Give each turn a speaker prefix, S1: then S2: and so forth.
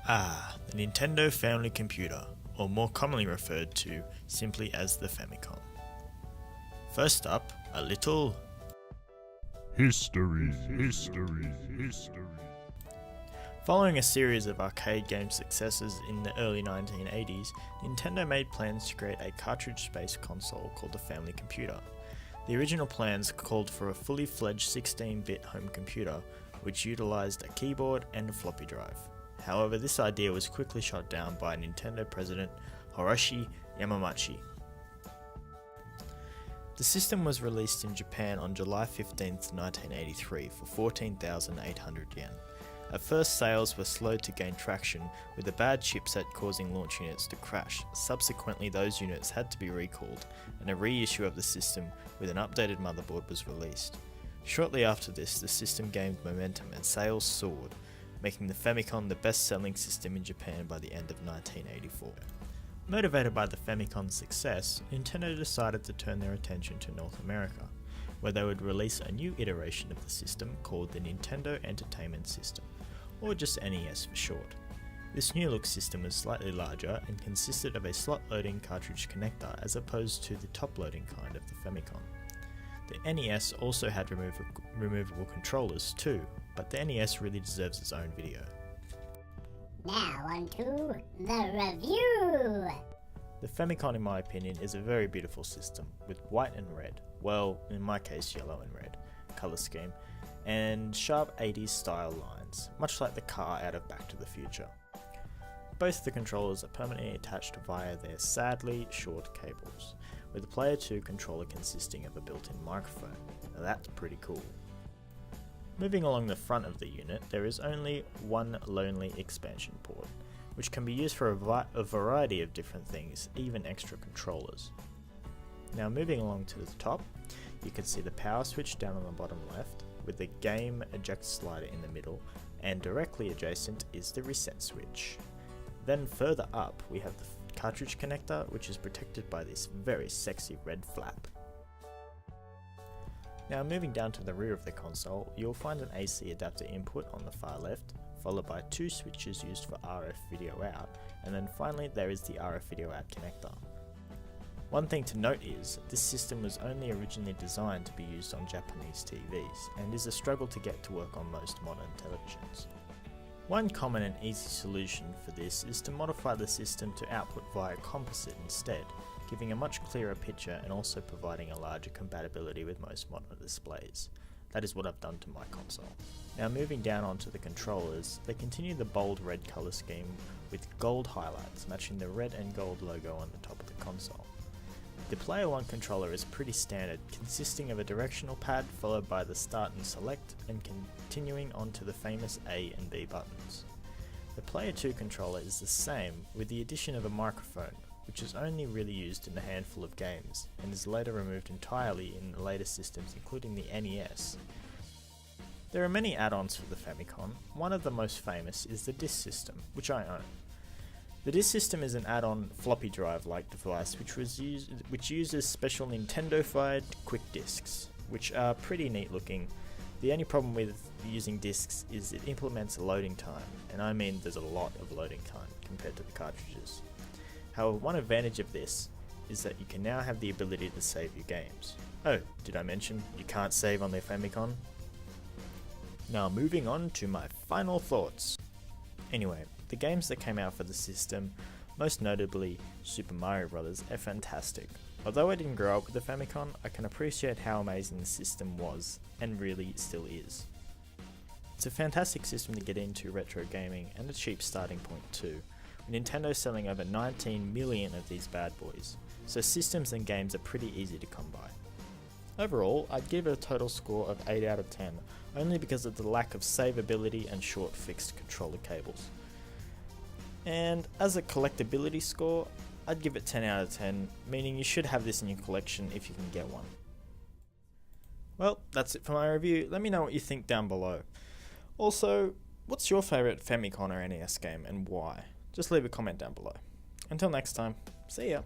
S1: The Nintendo Family Computer, or more commonly referred to simply as the Famicom. First up, a little
S2: History.
S1: Following a series of arcade game successes in the early 1980s, Nintendo made plans to create a cartridge-based console called the Family Computer. The original plans called for a fully fledged 16-bit home computer, which utilized a keyboard and a floppy drive. However, this idea was quickly shot down by Nintendo president Hiroshi Yamauchi. The system was released in Japan on July 15, 1983 for 14,800 yen. At first, sales were slow to gain traction, with a bad chipset causing launch units to crash. Subsequently, those units had to be recalled, and a reissue of the system with an updated motherboard was released. Shortly after this, the system gained momentum and sales soared, making the Famicom the best-selling system in Japan by the end of 1984. Motivated by the Famicom's success, Nintendo decided to turn their attention to North America, where they would release a new iteration of the system called the Nintendo Entertainment System, or just NES for short. This new look system was slightly larger and consisted of a slot-loading cartridge connector as opposed to the top-loading kind of the Famicom. The NES also had removable controllers too, but the NES really deserves its own video.
S3: Now on to the review!
S1: The Famicom, in my opinion, is a very beautiful system with white and red, well, in my case yellow and red, colour scheme, and sharp 80s style lines, much like the car out of Back to the Future. Both the controllers are permanently attached via their sadly short cables, with the Player 2 controller consisting of a built-in microphone. Now that's pretty cool. Moving along the front of the unit, there is only one lonely expansion port, which can be used for a variety of different things, even extra controllers. Now moving along to the top, you can see the power switch down on the bottom left, with the game eject slider in the middle, and directly adjacent is the reset switch. Then further up, we have the cartridge connector, which is protected by this very sexy red flap. Now moving down to the rear of the console, you'll find an AC adapter input on the far left, followed by two switches used for RF video out, and then finally there is the RF video out connector. One thing to note is, this system was only originally designed to be used on Japanese TVs, and is a struggle to get to work on most modern televisions. One common and easy solution for this is to modify the system to output via composite instead, giving a much clearer picture and also providing a larger compatibility with most modern displays. That is what I've done to my console. Now moving down onto the controllers, they continue the bold red colour scheme with gold highlights matching the red and gold logo on the top of the console. The Player 1 controller is pretty standard, consisting of a directional pad followed by the start and select, and continuing on to the famous A and B buttons. The Player 2 controller is the same, with the addition of a microphone, which is only really used in a handful of games, and is later removed entirely in the later systems including the NES. There are many add-ons for the Famicom. One of the most famous is the disk system, which I own. The disk system is an add-on floppy drive-like device which uses special Nintendo-fied quick disks, which are pretty neat looking. The only problem with using disks is it implements loading time, and I mean there's a lot of loading time compared to the cartridges. However, one advantage of this is that you can now have the ability to save your games. Oh, did I mention you can't save on the Famicom? Now moving on to my final thoughts. Anyway, the games that came out for the system, most notably Super Mario Bros, are fantastic. Although I didn't grow up with the Famicom, I can appreciate how amazing the system was, and really still is. It's a fantastic system to get into retro gaming, and a cheap starting point too. Nintendo selling over 19 million of these bad boys, so systems and games are pretty easy to come by. Overall, I'd give it a total score of 8 out of 10, only because of the lack of savability and short fixed controller cables. And as a collectability score, I'd give it 10 out of 10, meaning you should have this in your collection if you can get one. Well, that's it for my review. Let me know what you think down below. Also, what's your favourite Famicom or NES game and why? Just leave a comment down below. Until next time, see ya!